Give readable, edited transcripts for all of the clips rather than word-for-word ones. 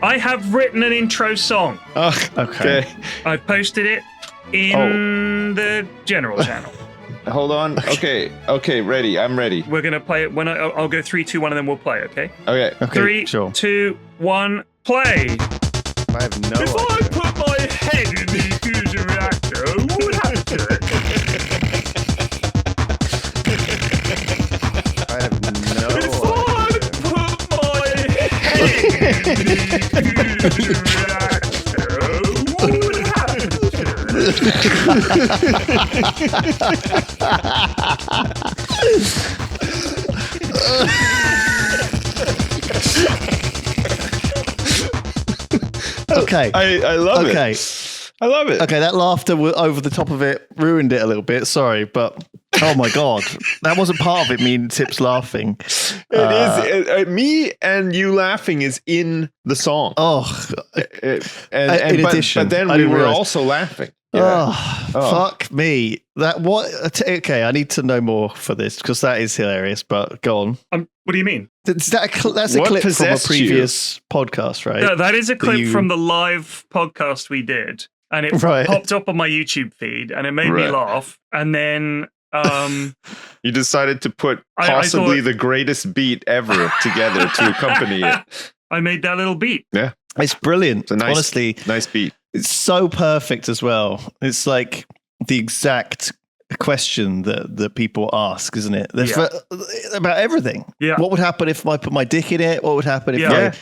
I have written an intro song. Okay. I've posted it in the general channel. Hold on. Okay, ready. I'm ready. We're going to play it when I'll go 3, 2, 1, and then we'll play, okay? Okay. 3, 2, 1, play. I have no If I put my head in the fusion reactor, what would happen to it? I have no If I put my head in the fusion reactor, what would happen to Okay. I love it. Okay. I love it. Okay, that laughter over the top of it ruined it a little bit. Sorry, but oh my god, that wasn't part of it. Me and Tips laughing. It is. Me and you laughing is in the song. Oh, In addition, but then I we didn't were realize. Also laughing. Fuck me. That what? Okay, I need to know more for this because that is hilarious. But go on. What do you mean? That's a What clip from a possessed previous podcast, right? That is a clip from the live podcast we did, and it popped up on my YouTube feed, and it made me laugh. And then you decided to put I possibly thought- the greatest beat ever together to accompany it. I made that little beat. Yeah, It's brilliant. it's a nice, Honestly, nice beat. it's so perfect as well. It's like the exact question that people ask, isn't it? About everything. Yeah. What would happen if I put my dick in it? What would happen if Yeah.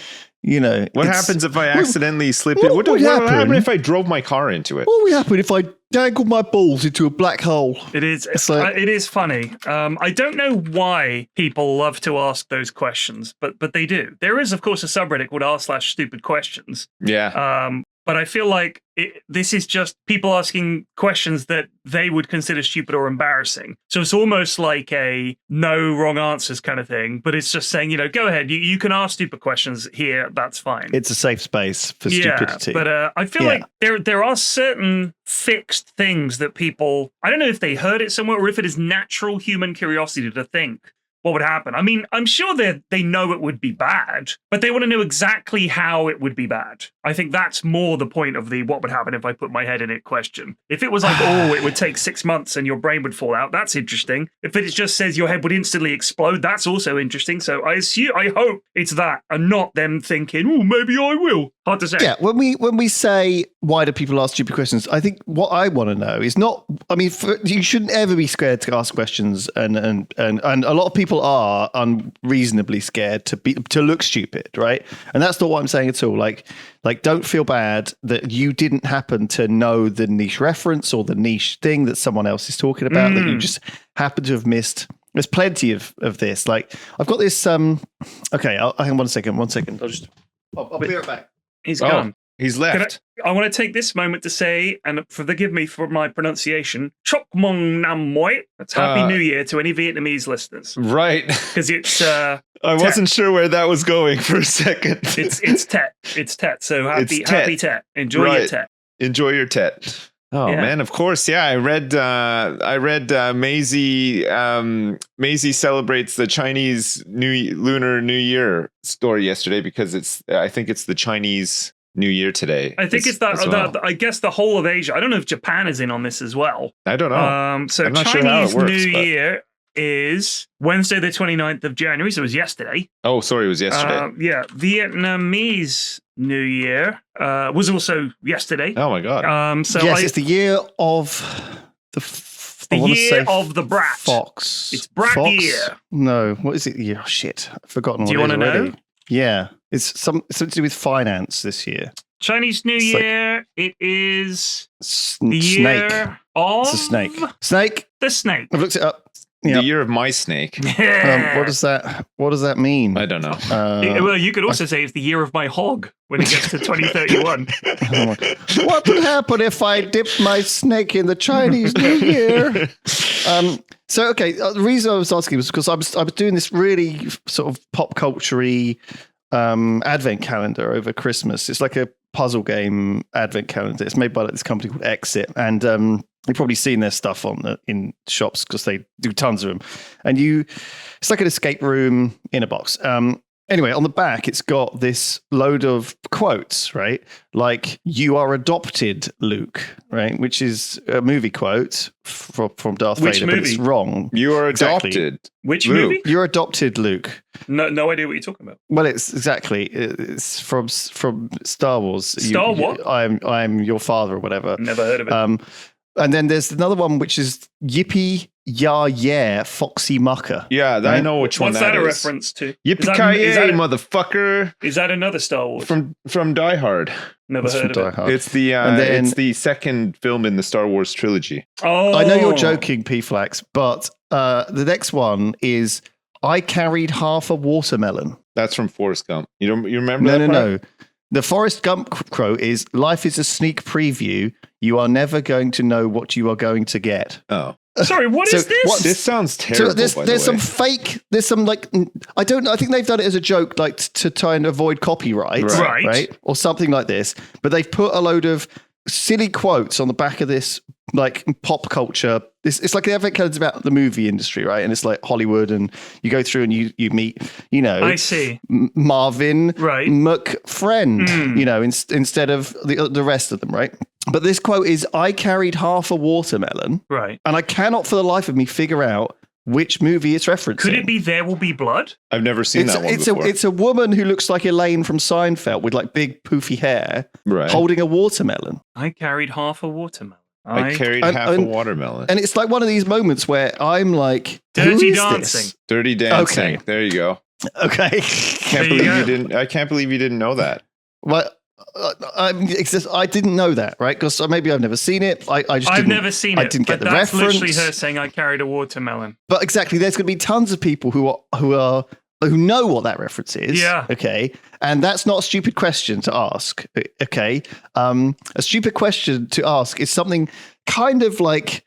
What happens if I accidentally slip it? what What would would happen happen? if I drove my car into it? What would happen if I dangled my balls into a black hole? It is. It's like- It is funny. I don't know why people love to ask those questions, but they do. There is, of course, a subreddit called r/stupid questions. Yeah. But I feel like this is just people asking questions that they would consider stupid or embarrassing. So it's almost like a no wrong answers kind of thing. But it's just saying, go ahead. You can ask stupid questions here. That's fine. It's a safe space for stupidity. But I feel like there are certain fixed things that people, I don't know if they heard it somewhere or if it is natural human curiosity to think what would happen. I mean, I'm sure they know it would be bad, but they want to know exactly how it would be bad. I think that's more the point of the what would happen if I put my head in it question. If it was like, it would take 6 months and your brain would fall out, that's interesting. If it just says your head would instantly explode, that's also interesting. So I hope it's that and not them thinking, maybe I will. Hard to say. Yeah, when we say why do people ask stupid questions, I think what I want to know is not. I mean, you shouldn't ever be scared to ask questions, and a lot of people are unreasonably scared to look stupid, right? And that's not what I'm saying at all. Like don't feel bad that you didn't happen to know the niche reference or the niche thing that someone else is talking about that you just happen to have missed. There's plenty of this. Like I've got this. Okay, hang on one second. I'll be right back. He's gone. He's left. I want to take this moment to say, and forgive me for my pronunciation, Chok Mong Nam Moi. That's Happy New Year to any Vietnamese listeners. Right. Because it's... I wasn't sure where that was going for a second. It's Tet. It's Tet. So happy Tet. Enjoy your Tet. Enjoy your Tet. Oh man, of course, yeah. I read Maisie celebrates the Chinese Lunar New Year story yesterday because I think it's the Chinese New Year today. I think it's that. I guess the whole of Asia. I don't know if Japan is in on this as well. I don't know. So I'm not Chinese sure how it works, New Year is Wednesday the 29th of January, so it was yesterday. Oh, sorry, it was yesterday. Vietnamese New Year was also yesterday. Oh my god. It's the year of the year of the brat. Fox. It's brat year. No, what is it? Yeah, shit, I've forgotten. Do you want to know? Yeah, it's something to do with finance this year. Chinese New Year. It is the snake. year of It's a snake. Snake. The snake. I've looked it up. The year of my snake. Yeah. What does that mean? I don't know. Well, you could also say it's the year of my hog when it gets to 2031. What would happen if I dipped my snake in the Chinese New Year? So, okay, the reason I was asking was because I was doing this really sort of pop culture-y advent calendar over Christmas. It's like a puzzle game advent calendar. It's made by this company called Exit, and you've probably seen their stuff in shops because they do tons of them. And it's like an escape room in a box. Anyway, on the back, it's got this load of quotes, right? Like, "You are adopted, Luke," right? Which is a movie quote from Darth Which Vader, but it's movie? wrong. You are Exactly. adopted. Which Luke. movie? You're adopted, Luke. No idea what you're talking about. Well, it's from Star Wars. Star what? I'm your father or whatever. Never heard of it. And then there's another one which is Yippee Yeah Foxy Mucker. Yeah, I Right? know which one What's that that a is. reference to? Yippee-ki-yay, motherfucker! Is that another Star Wars? From Die Hard. Never That's heard from of Die it. Hard. It's the And then- it's the second film in the Star Wars trilogy. Oh, I know you're joking, P-Flax, but the next one is I carried half a watermelon. That's from Forrest Gump. You remember that? No. The Forrest Gump quote is, "Life is a sneak preview. You are never going to know what you are going to get." Oh, Sorry, what is So this? what- this sounds terrible. So there's by the some way. fake, there's some like, I think they've done it as a joke, like to try and avoid copyright, Right. Or something like this. But they've put a load of silly quotes on the back of this, like pop culture. It's like the advent about the movie industry, right? And it's like Hollywood, and you go through and you meet, I see. Marvin Right. McFriend, instead of the rest of them, right? But this quote is, "I carried half a watermelon, Right. and I cannot for the life of me figure out which movie it's referencing." Could it be There Will Be Blood? I've never seen that one before. It's a woman who looks like Elaine from Seinfeld with like big poofy hair, right. holding a watermelon. I carried half a watermelon. I carried and- half a and- watermelon. And it's like one of these moments where I'm like, Dirty who is Dancing. this? Dirty Dancing. Okay. There you go. Okay. Can't There you believe go. you didn't. I can't believe you didn't know that. Well, I didn't know that, right? Because maybe I've never seen it. I've never seen it. I didn't get but the that's reference. literally her saying I carried a watermelon. But exactly, there's going to be tons of people who know what that reference is. Yeah. Okay. And that's not a stupid question to ask. Okay. A stupid question to ask is something kind of like.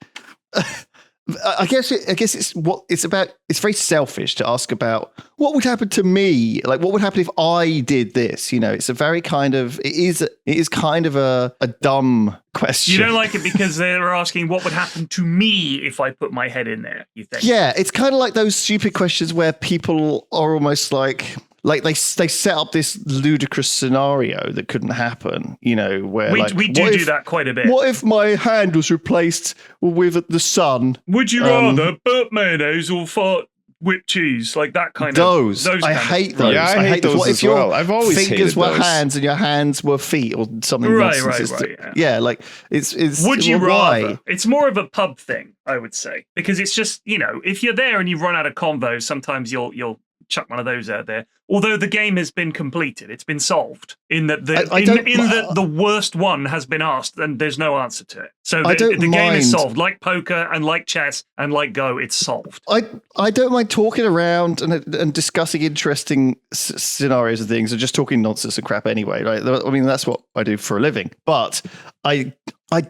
I guess it's about. It's very selfish to ask about what would happen to me. Like, what would happen if I did this? It's a very kind of. It is kind of a dumb question. You don't like it because they're asking what would happen to me if I put my head in there, you think? Yeah, it's kind of like those stupid questions where people are almost like they set up this ludicrous scenario that couldn't happen, where We do that quite a bit. What if my hand was replaced with the sun? Would you rather burnt mayonnaise or fart whipped cheese? Like that kind Those. of... I hate those. Yeah, I hate those What as if your well. I've always fingers hated were those. hands and your hands were feet or something. Right, nonsense. right, It's right, Yeah, like it's. Would you why? rather? It's more of a pub thing, I would say. Because it's just, if you're there and you've run out of convos, sometimes you'll chuck one of those out there. Although the game has been completed, it's been solved in that the worst one has been asked and there's no answer to it. So the game is solved. Like poker and like chess and like Go, it's solved. I don't mind talking around and discussing interesting scenarios and things, or just talking nonsense and crap anyway. Right? I mean, that's what I do for a living. But I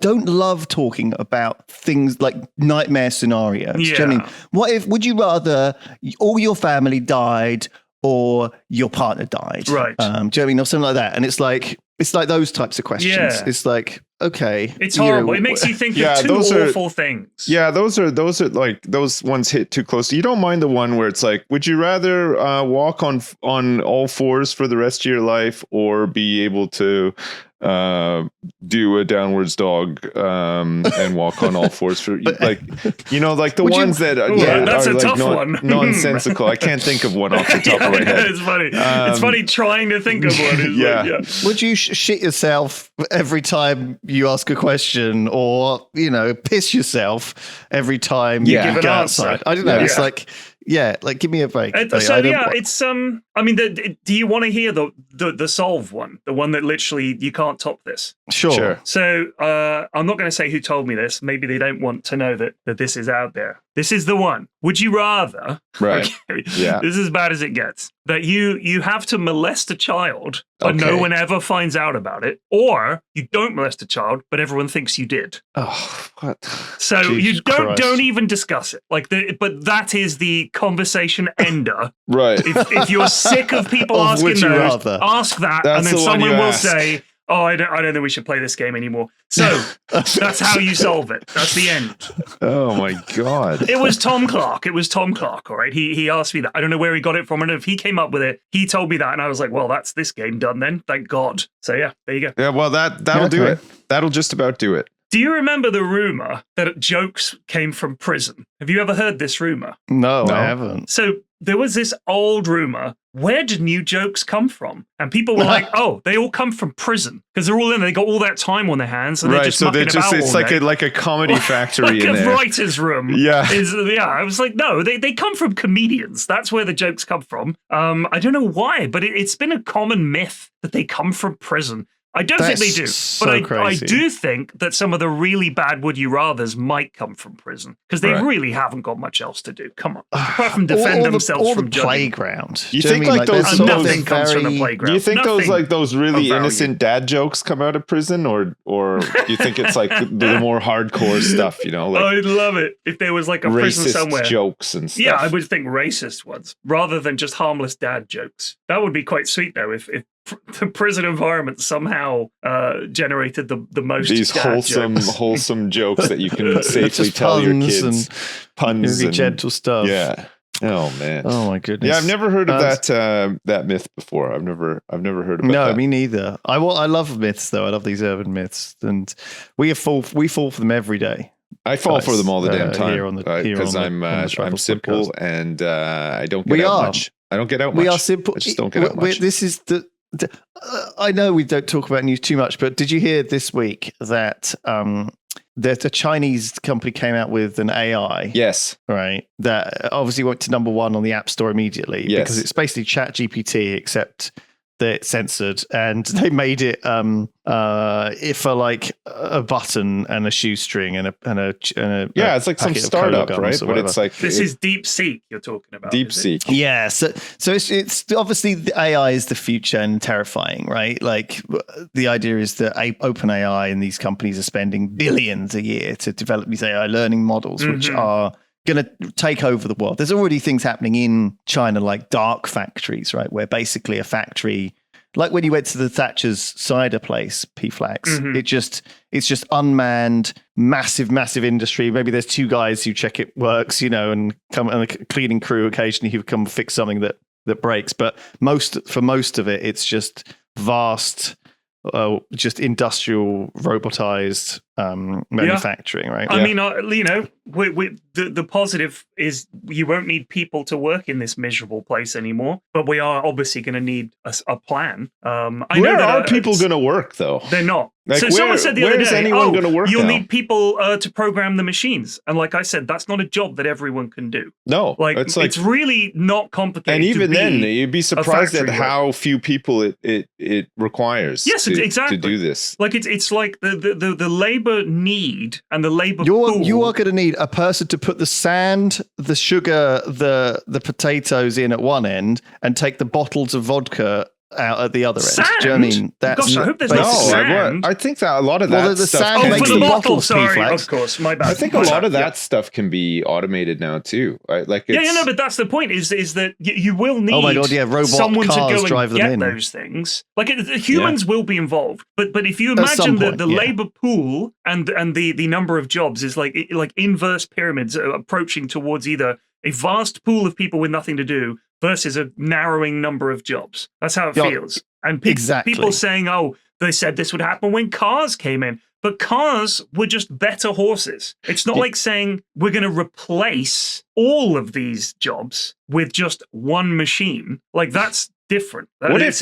don't love talking about things like nightmare scenarios. Do you know what I mean? What if? Would you rather all your family died or your partner died? Right. Do you know what I mean? Or something like that. And it's like those types of questions. Yeah. It's like, okay, It's horrible. It makes you think of two awful things. Yeah, those are like those ones hit too close. You don't mind the one where it's like, would you rather walk on all fours for the rest of your life, or be able to do a downwards dog and walk on all fours for like the ones that that's are a like tough one. nonsensical. I can't think of one off the top of my head. It's funny. It's funny trying to think of one. Yeah. Would you shit yourself every time you ask a question, or piss yourself every time you give an go answer? outside? I don't know. Yeah. It's like, give me a break. It's I mean, do you want to hear the solve one, the one that literally you can't top this? Sure. So I'm not going to say who told me this. Maybe they don't want to know that this is out there. This is the one. Would you rather? Right. Okay, Yeah. This is as bad as it gets. That you have to molest a child, but no Okay. one ever finds out about it, or you don't molest a child, but everyone thinks you did. Oh, what? So Jesus you don't Christ. even discuss it. But that is the conversation ender. Right. If you're sick of people Of asking would you those, rather. ask that, That's and then the one someone you will ask. say, oh, I don't think we should play this game anymore. So that's how you solve it. That's the end. Oh my God. It was Tom Clark. All right. He asked me that. I don't know where he got it from. And if he came up with it, he told me that. And I was like, well, that's this game done then. Thank God. So yeah, there you go. Yeah, well, that'll do it. That'll just about do it. Do you remember the rumor that jokes came from prison? Have you ever heard this rumor? No, I haven't. So there was this old rumor. Where did new jokes come from? And people were like, "Oh, they all come from prison because they're all in. They got all that time on their hands, and they're just mucking about it's all like day. like a comedy factory like in a there. writer's room." Yeah, I was like, no, they come from comedians. That's where the jokes come from. I don't know why, but it's been a common myth that they come from prison. I don't think they do, but I do think that some of the really bad would you rathers might come from prison because they really haven't got much else to do. Come on, apart from defend themselves from the playground. You think like those nothing comes from the playground? Do you think those really innocent dad jokes come out of prison, or do you think it's like the more hardcore stuff? You know, like I'd love it if there was like a prison somewhere. Jokes and stuff. Yeah, I would think racist ones rather than just harmless dad jokes. That would be quite sweet though if the prison environment somehow generated the most these wholesome jokes that you can safely tell your kids. Puns and gentle stuff. Yeah. Oh man. Oh my goodness. Yeah, I've never heard of that myth before. I've never heard about that. No, me neither. I love myths though. I love these urban myths, and we fall for them every day. I fall for them all the damn time because I'm simple podcast. And I don't get out much. I don't get out much. We are simple. I just don't get out much. This is I know we don't talk about news too much, but did you hear this week that that a Chinese company came out with an AI? Yes. Right. That obviously went to number one on the App Store immediately because it's basically ChatGPT, except that it's censored, and they made it for like a button and a shoestring and a it's like some startup, right? But it's like this is Deepseek you're talking about. Deepseek. Yeah, so it's obviously the AI is the future and terrifying, right? Like the idea is that OpenAI and these companies are spending billions a year to develop these AI learning models, which are going to take over the world. There's already things happening in China like dark factories, right? Where basically a factory, like when you went to the Thatcher's cider place, Flax, it's just unmanned, massive industry. Maybe there's two guys who check it works, and a cleaning crew occasionally who come fix something that breaks. But for most of it, it's just vast, just industrial robotized manufacturing, right? I mean, the positive is you won't need people to work in this miserable place anymore, but we are obviously going to need a plan. Where are people going to work, though? They're not. Like, so someone said the other day, anyone going to work you'll now? need people to program the machines. And like I said, that's not a job that everyone can do. No. It's really not complicated. And even then, you'd be surprised at how few people it requires to do this. Like it's like the labor need and the labor pool. You are going to need a person to put the sand, the sugar, the potatoes in at one end and take the bottles of vodka out at the other end. Do you know what I mean? Gosh, I hope there's no sand. I think that a lot of that the stuff sand makes for the bottle. bottles, Sorry, of course, my bad. I think a lot of that stuff can be automated now too. Right? Like but that's the point. Is that you will need robot someone to cars go drive and them get in. those things. Like humans will be involved, but if you imagine the labor pool and the number of jobs is like inverse pyramids approaching towards either a vast pool of people with nothing to do versus a narrowing number of jobs. That's how it feels. And people saying, they said this would happen when cars came in. But cars were just better horses. It's not like saying we're going to replace all of these jobs with just one machine. Like, that's different. What if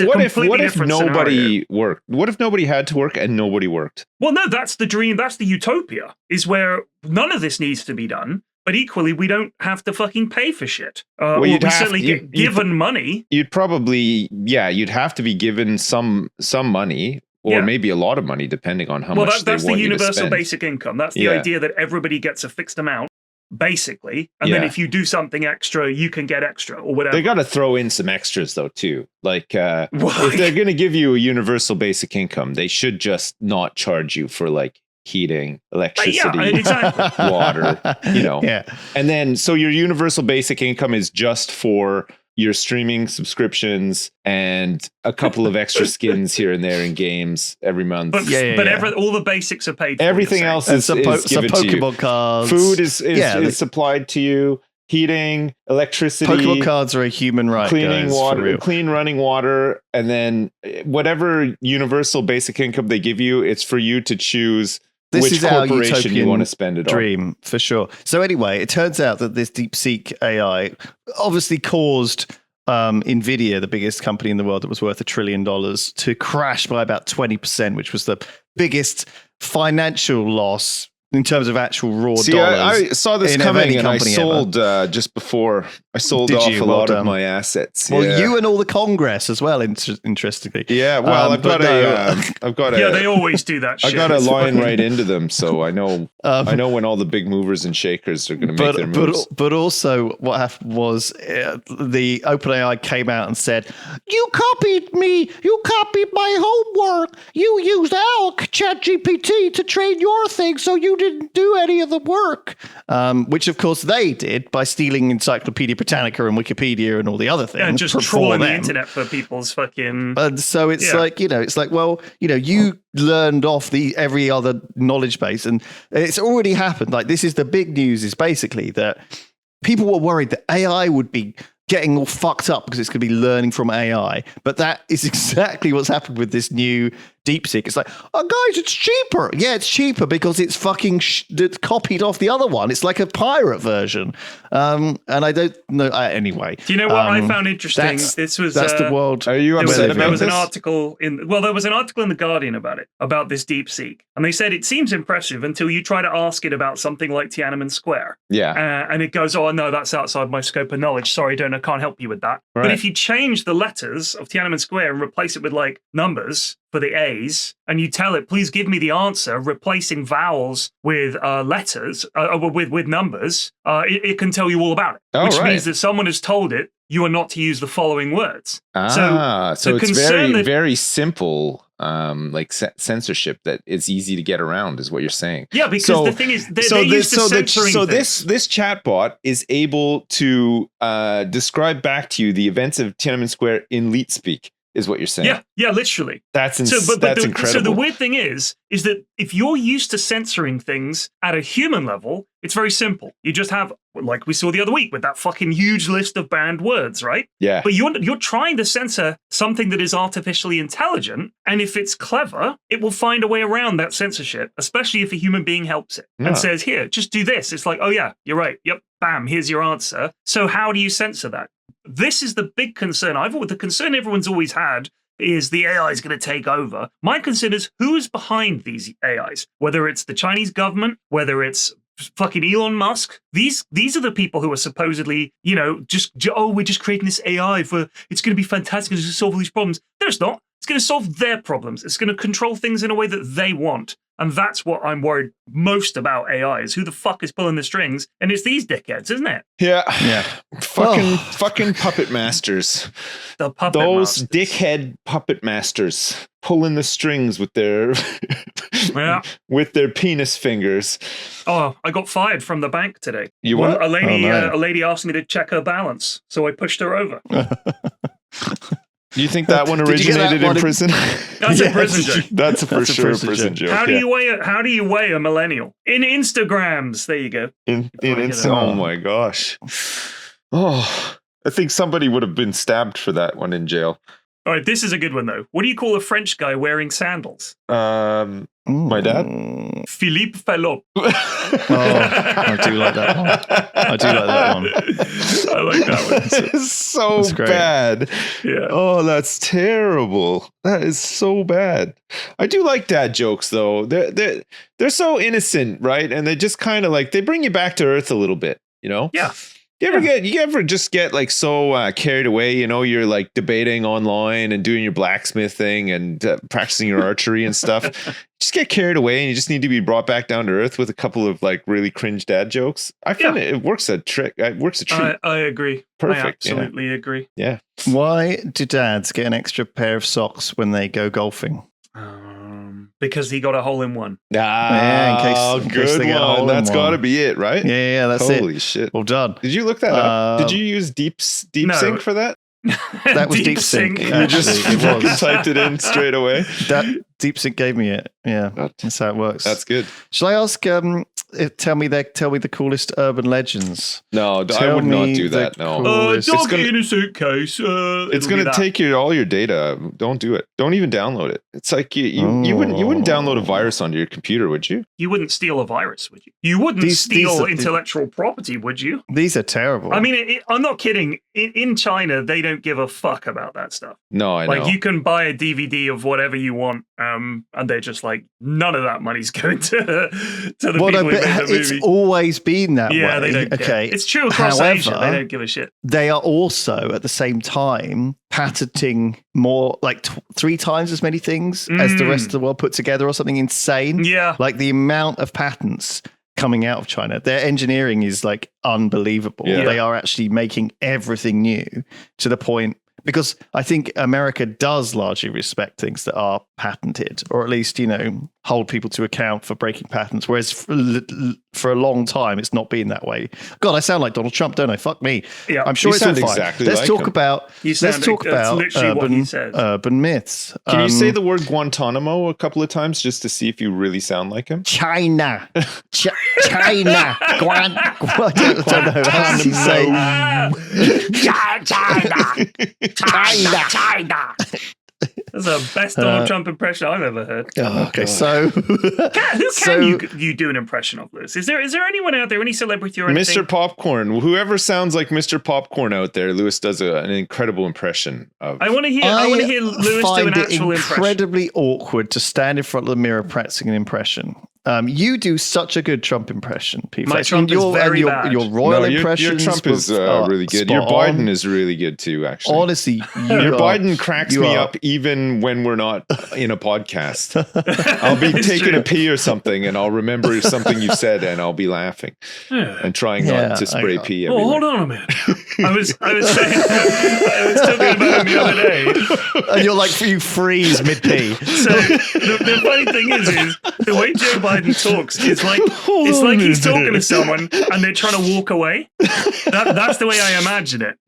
nobody worked? What if nobody had to work and nobody worked? Well, no, that's the dream. That's the utopia, is where none of this needs to be done. But equally, we don't have to fucking pay for shit. We certainly get given money. You'd probably, you'd have to be given some money, or maybe a lot of money, depending on how much they want you to spend. That's the universal basic income. That's the idea that everybody gets a fixed amount, basically. And then if you do something extra, you can get extra or whatever. They got to throw in some extras, though, too. Like, if they're going to give you a universal basic income, they should just not charge you for, like, heating, electricity, water, And then, so your universal basic income is just for your streaming subscriptions and a couple of extra skins here and there in games every month. But, all the basics are paid for. Everything else is given to you. Pokemon cards. Food is supplied to you. Heating, electricity. Pokemon cards are a human right. Cleaning water, clean running water, and then whatever universal basic income they give you, it's for you to choose which corporation you want to spend it on. Dream, for sure. So anyway, it turns out that this Deepseek AI obviously caused Nvidia, the biggest company in the world that was worth $1 trillion, to crash by about 20%, which was the biggest financial loss in terms of actual raw dollars. I saw this coming and I sold just before. I sold off a lot of my assets. Well, you and all the Congress as well, interestingly. Yeah, well, I've got a... Yeah, they always do that shit. I got a line right into them, so I know when all the big movers and shakers are going to make their moves. But also what happened was the OpenAI came out and said, you copied me, you copied my homework, you used our ChatGPT to train your thing, so you didn't do any of the work, which of course they did by stealing Encyclopedia Britannica and Wikipedia and all the other things. Yeah, just trawling the internet for people's fucking... And so it's well, you learned off every other knowledge base, and it's already happened. Like, this is the big news, is basically that people were worried that AI would be getting all fucked up because it's going to be learning from AI. But that is exactly what's happened with this new Deepseek. It's like, oh, guys, it's cheaper. Yeah, it's cheaper because it's fucking copied off the other one. It's like a pirate version. And I don't know. Anyway. Do you know what I found interesting? That's the world. Are you upset about There was an article in The Guardian about it, about this Deepseek. And they said it seems impressive until you try to ask it about something like Tiananmen Square. Yeah. And it goes, oh, no, that's outside my scope of knowledge. Sorry, I can't help you with that. Right. But if you change the letters of Tiananmen Square and replace it with like numbers for the A's, and you tell it, please give me the answer, replacing vowels with letters, with numbers, it can tell you all about it. Which means that someone has told it you are not to use the following words. So it's very, very simple. Like censorship that is easy to get around is what you're saying. Yeah, because the thing is, they're used to censoring things. This chatbot is able to describe back to you the events of Tiananmen Square in Leet speak, is what you're saying. Yeah, literally. That's incredible. So the weird thing is that if you're used to censoring things at a human level, it's very simple. You just have, like we saw the other week with that fucking huge list of banned words, right? Yeah. But you're trying to censor something that is artificially intelligent, and if it's clever, it will find a way around that censorship, especially if a human being helps it and says, here, just do this. It's like, oh yeah, you're right. Yep, bam, here's your answer. So how do you censor that? This is the big concern. The concern everyone's always had is the AI is going to take over. My concern is who's behind these AIs, whether it's the Chinese government, whether it's fucking Elon Musk. These are the people who are supposedly, we're just creating this AI it's going to be fantastic, it's going to solve all these problems. No, it's not. It's going to solve their problems. It's going to control things in a way that they want. And that's what I'm worried most about AI, is who the fuck is pulling the strings. And it's these dickheads, isn't it? Yeah. Fucking puppet masters. Those dickhead puppet masters pulling the strings with their with their penis fingers. Oh, I got fired from the bank today. You what? A lady asked me to check her balance, so I pushed her over. Do you think that one originated in prison? That's a prison joke. That's for sure a prison joke. How do you weigh a millennial? In Instagrams. There you go. Oh my gosh. Oh, I think somebody would have been stabbed for that one in jail. All right, this is a good one though. What do you call a French guy wearing sandals? My dad? Philippe Fallope. I do like that one. I like that one. It's so bad. Yeah. Oh, that's terrible. That is so bad. I do like dad jokes though. They're so innocent, right? And they just kind of like, they bring you back to earth a little bit, you know? Yeah. You ever just get like so carried away, you're like debating online and doing your blacksmithing and practicing your archery and stuff. Just get carried away and you just need to be brought back down to earth with a couple of like really cringe dad jokes. I find it works a trick. It works a treat. I agree. Perfect. I absolutely agree. Yeah. Why do dads get an extra pair of socks when they go golfing? Because he got a hole in one. Ah, in case good they get a hole one. in That's one. got to be it, right? Yeah, that's it. Holy shit. Well done. Did you look that up? Did you use Deepseek for that? That was Deepseek. You just It was. typed it in straight away. That Deepseek gave me it. Yeah, that's how it works. That's good. Shall I ask? Tell me the coolest urban legends. No, I Tell would not me do the that. No, coolest- Dog in a suitcase. it's going to take all your data. Don't do it. Don't even download it. It's like you wouldn't download a virus onto your computer, would you? You wouldn't steal a virus, would you? You wouldn't steal intellectual property, would you? These are terrible. I mean, I'm not kidding. In China, they don't give a fuck about that stuff. No, I know. Like, you can buy a DVD of whatever you want, and they're just like, none of that money's going to the people who made the it's movie. always been that way. Yeah, they don't care. Okay, It's true across Asia. They don't give a shit. They are also at the same time patenting more, like 3 times as many things as the rest of the world put together, or something insane. Yeah. Like the amount of patents coming out of China, their engineering is like unbelievable. Yeah. They are actually making everything new to the point, because I think America does largely respect things that are patented, or at least, hold people to account for breaking patents. Whereas for a long time, it's not been that way. God, I sound like Donald Trump, don't I? Fuck me. Yeah. I'm sure You it's all sound fine. exactly Let's like talk him. about That's literally what he says. urban myths. Can you say the word Guantanamo a couple of times just to see if you really sound like him? China? China. I don't know. How does he say? China. That's the best Donald Trump impression I've ever heard. Okay, so Who can you do an impression of, Lewis? Is there anyone out there, any celebrity or anything? Mr. Popcorn. Whoever sounds like Mr. Popcorn out there, Lewis does an incredible impression of. I want to hear Lewis do an actual impression. Incredibly awkward to stand in front of the mirror practicing an impression. You do such a good Trump impression, Pete. My Trump is very bad. Your royal impressions. Your Trump is really good. Your Biden is really good too, actually. Honestly, your Biden cracks me up even when we're not in a podcast. I'll be taking a pee or something, and I'll remember something you said, and I'll be laughing and trying not to spray pee. Oh, hold on a minute. I was saying, I was talking about him the other day, and you're like, you freeze mid pee. So the funny thing is the way Joe Biden talks, it's like he's talking to someone and they're trying to walk away. That's the way I imagine it.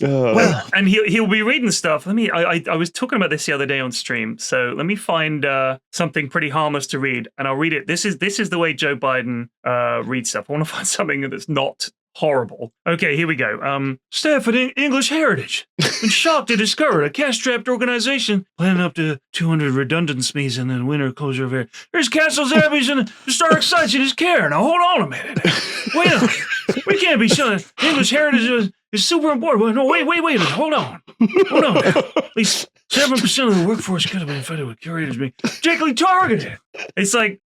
And he'll be reading stuff. I was talking about this the other day on stream, so let me find something pretty harmless to read, and I'll read it. This is the way Joe Biden reads stuff. I want to find something that's not horrible. Okay, here we go. Staff at English Heritage been shocked to discover a cash-strapped organization planning up to 200 redundant SMEs and then winter closure of air. There's castles, abbeys, and historic sites in his care. Now, hold on a minute. Wait a minute. We can't be showing English Heritage is super important. No, wait. Hold on. At least 7% of the workforce could have been infected with curators being particularly targeted. It's like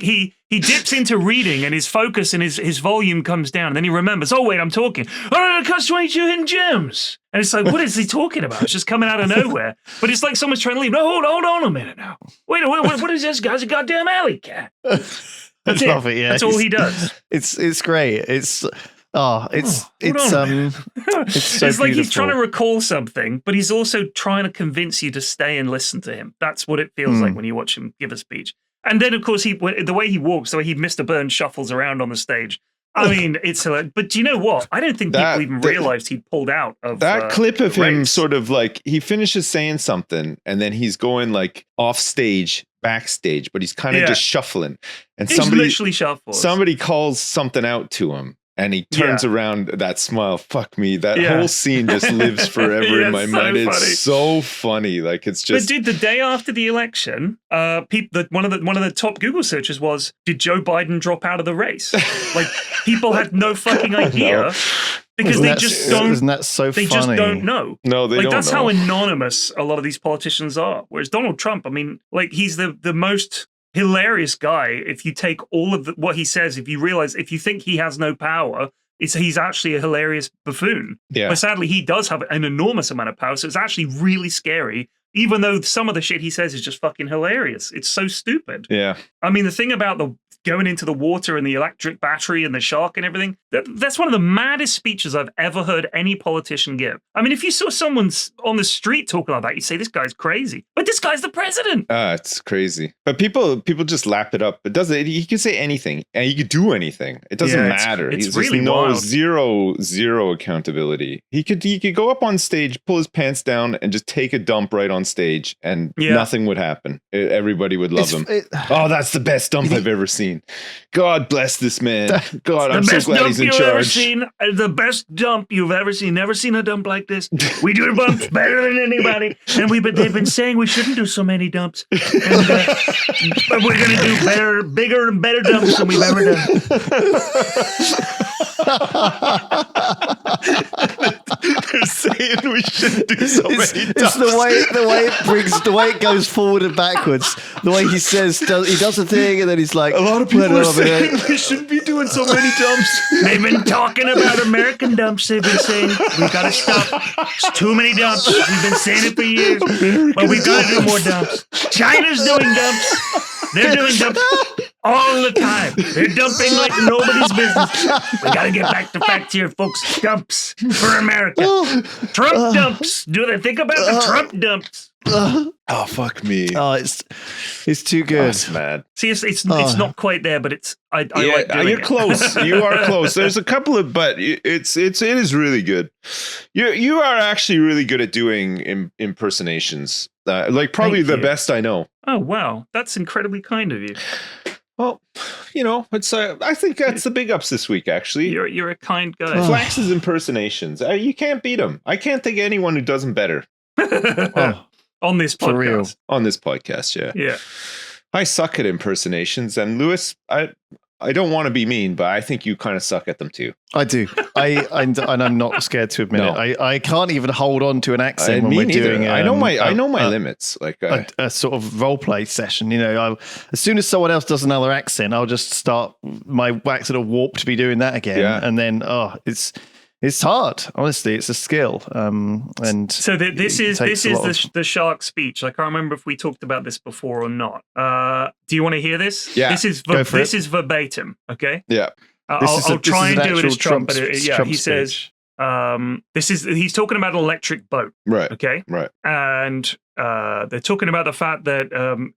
he dips into reading and his focus and his volume comes down, and then he remembers, oh wait, I'm talking. Oh, it costs 22 hidden gems. And it's like, what is he talking about? It's just coming out of nowhere. But it's like someone's trying to leave. No, hold on a minute now. Wait, what is this guy's a goddamn alley cat? That's love it, yeah. That's all he does. It's great. It's so it's like he's trying to recall something, but he's also trying to convince you to stay and listen to him. That's what it feels like when you watch him give a speech. And then, of course, the way he walks, the way Mr. Burns shuffles around on the stage. I mean, it's hilarious. But do you know what? I don't think people even realized he'd pulled out of that clip of the him. race. Sort of like he finishes saying something, and then he's going like off stage, backstage, but he's kind of just shuffling. And he's literally shuffles. Somebody calls something out to him. And he turns around, that smile, fuck me. That whole scene just lives forever in my mind. Funny. It's so funny. Like, it's just... But dude, the day after the election, one of the top Google searches was, did Joe Biden drop out of the race? Like, people had no fucking idea. Because they just don't. Isn't that so funny? They just don't know. No, they don't know. That's how anonymous a lot of these politicians are. Whereas Donald Trump, I mean, like, he's the most hilarious guy. If you take all of what he says, if you think he has no power, he's actually a hilarious buffoon. Yeah. But sadly, he does have an enormous amount of power, so it's actually really scary. Even though some of the shit he says is just fucking hilarious. It's so stupid. Yeah. I mean, the thing about going into the water and the electric battery and the shark and everything. That's one of the maddest speeches I've ever heard any politician give. I mean, if you saw someone on the street talking like that, you'd say, this guy's crazy. But this guy's the president. It's crazy. But people just lap it up. It doesn't. He can say anything, and he could do anything. It doesn't matter. It's He's really just wild. zero accountability. He could go up on stage, pull his pants down, and just take a dump right on stage, and nothing would happen. Everybody would love him. Oh, that's the best dump I've ever seen. God bless this man. God, I'm so glad he's in charge. The best dump you've ever seen. Never seen a dump like this. We do dumps better than anybody, and they've been saying we shouldn't do so many dumps, and, but we're going to do better, bigger, and better dumps than we've ever done. They're saying we shouldn't do so many dumps. It's the way it goes forward and backwards. The way he says he does a thing, and then he's like, a lot of people are saying we shouldn't be doing so many dumps. They've been talking about American dumps. They've been saying we've got to stop. It's too many dumps. We've been saying it for years, but we've got to do more dumps. China's doing dumps. They're doing dumps all the time. They're dumping like nobody's business. We got to get back to facts here, folks. Dumps for America. Trump dumps. Do they think about the Trump dumps? Oh, fuck me. Oh, it's too good. That's mad. See, it's not quite there, but I like doing you're it. close. You are close. There's a couple of, but it is really good. You are actually really good at doing impersonations. Like probably the best I know. Oh wow, that's incredibly kind of you. Well, it's. I think that's the big ups this week. Actually, you're a kind guy. Flax's impersonations. You can't beat them. I can't think of anyone who does them better. On this podcast. For real. On this podcast, yeah. Yeah. I suck at impersonations, and Lewis, I don't want to be mean, but I think you kind of suck at them too. I do. And I'm not scared to admit it. I can't even hold on to an accent when we're doing. I know my limits. Like a sort of role play session. As soon as someone else does another accent, I'll just start my accent of warp to be doing that again, and then it's hard. Honestly, it's a skill. And so this is the shark speech. I can't remember if we talked about this before or not. Do you want to hear this? Yeah. This is verbatim. Okay. Yeah. I'll try and do it as Trump. But he speech. says he's talking about an electric boat. Right. Okay. Right. And they're talking about the fact that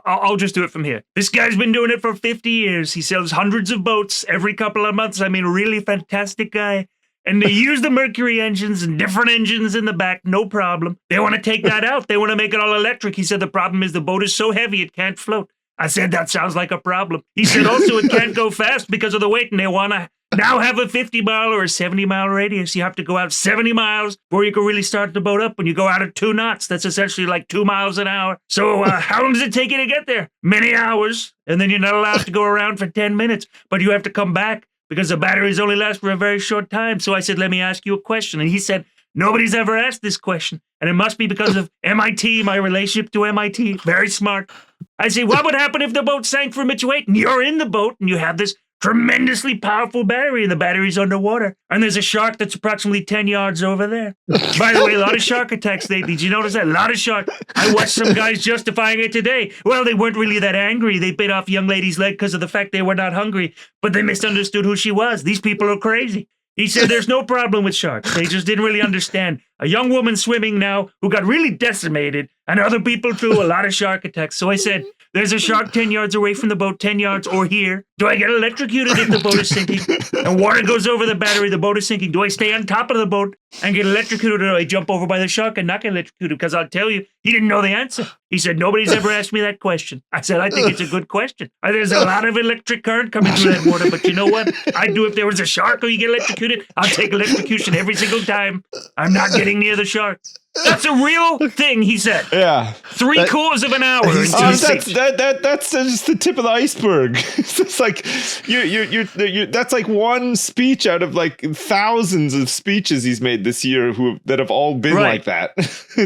I'll just do it from here. This guy's been doing it for 50 years. He sells hundreds of boats every couple of months. I mean, really fantastic guy. And they use the Mercury engines and different engines in the back, no problem. They want to take that out. They want to make it all electric. He said the problem is the boat is so heavy it can't float. I said that sounds like a problem. He said also it can't go fast because of the weight, and they want to now have a 50-mile or a 70-mile radius. You have to go out 70 miles before you can really start the boat up. When you go out at 2 knots, that's essentially like 2 miles an hour. So how long does it take you to get there? Many hours. And then you're not allowed to go around for 10 minutes, but you have to come back because the batteries only last for a very short time. So I said, let me ask you a question. And he said, nobody's ever asked this question. And it must be because of MIT, my relationship to MIT. Very smart. I said, what would happen if the boat sank from its weight and you're in the boat and you have this tremendously powerful battery and the battery's underwater and there's a shark that's approximately 10 yards over there? By the way, a lot of shark attacks lately. Did you notice that? A lot of shark. I watched some guys justifying it today. Well, they weren't really that angry. They bit off a young lady's leg because of the fact they were not hungry, but they misunderstood who she was. These people are crazy. He said there's no problem with sharks. They just didn't really understand. A young woman swimming now who got really decimated, and other people too, a lot of shark attacks. So I said, there's a shark 10 yards away from the boat, 10 yards or here. Do I get electrocuted if the boat is sinking and water goes over the battery, the boat is sinking? Do I stay on top of the boat and get electrocuted, or do I jump over by the shark and not get electrocuted? Because I'll tell you, he didn't know the answer. He said, nobody's ever asked me that question. I said, I think it's a good question. There's a lot of electric current coming through that water, but you know what? I'd do if there was a shark or you get electrocuted. I'll take electrocution every single time. I'm not getting near the shark. That's a real thing, he said. Yeah. 3/4 of an hour. That's just the tip of the iceberg. It's like you that's like one speech out of like thousands of speeches he's made this year that have all been like that.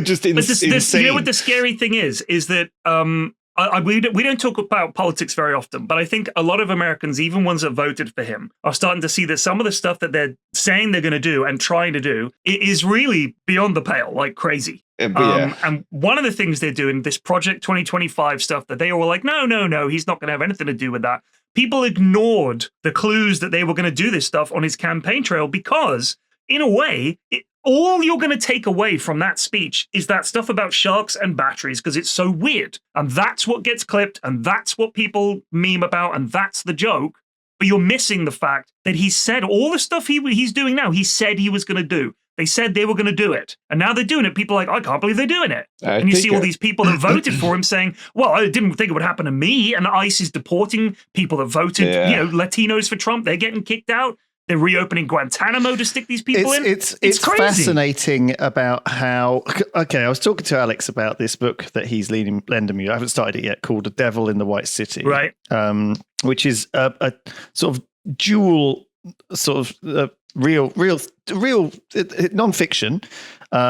Just insane. You know what the scary thing is that we don't talk about politics very often, but I think a lot of Americans, even ones that voted for him, are starting to see that some of the stuff that they're saying they're going to do and trying to do is really beyond the pale, like crazy. And one of the things they're doing, this Project 2025 stuff, that they were like, no, he's not going to have anything to do with that. people ignored the clues that they were going to do this stuff on his campaign trail because, in a way, all you're going to take away from that speech is that stuff about sharks and batteries because it's so weird. And that's what gets clipped, and that's what people meme about, and that's the joke. But you're missing the fact that he said all the stuff he's doing now, he said he was going to do. They said they were going to do it. And now they're doing it. People are like, I can't believe they're doing it. And you see all these people that voted for him saying, well, I didn't think it would happen to me. And ICE is deporting people that voted, Latinos for Trump. They're getting kicked out. They're reopening Guantanamo to stick these people in. It's crazy. Fascinating about how... Okay, I was talking to Alex about this book that he's lending me. I haven't started it yet, called The Devil in the White City. Right. Which is a sort of dual sort of real non-fiction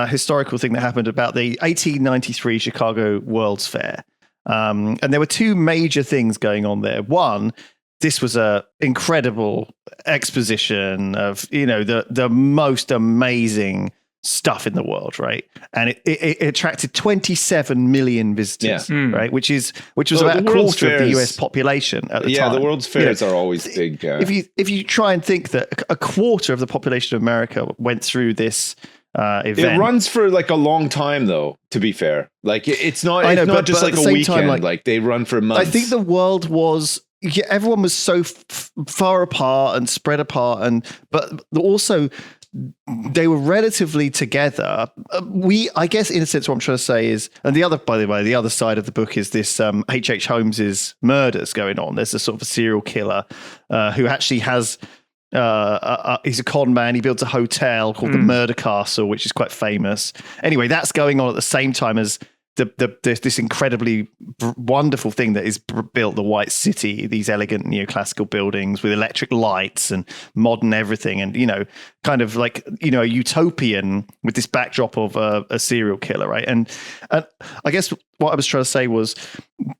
historical thing that happened about the 1893 Chicago World's Fair. And there were two major things going on there. One, this was a incredible exposition of, the most amazing stuff in the world, right? And it attracted 27 million visitors, right? Which was about a quarter of the US population at the time. Yeah, the World's Fairs are always big. If you try and think that a quarter of the population of America went through this event. It runs for like a long time, though, to be fair. Like it's not just like a weekend. Like they run for months. I think the world was... Yeah, everyone was so far apart and spread apart, but also they were relatively together. I guess, in a sense, what I'm trying to say is, and by the way, the other side of the book is this H.H. Holmes's murders going on. There's a sort of a serial killer who actually has. He's a con man. He builds a hotel called the Murder Castle, which is quite famous. Anyway, that's going on at the same time as this incredibly wonderful thing that is built, the White City, these elegant neoclassical buildings with electric lights and modern everything, and kind of like a utopian with this backdrop of a serial killer, right? And I guess what I was trying to say was,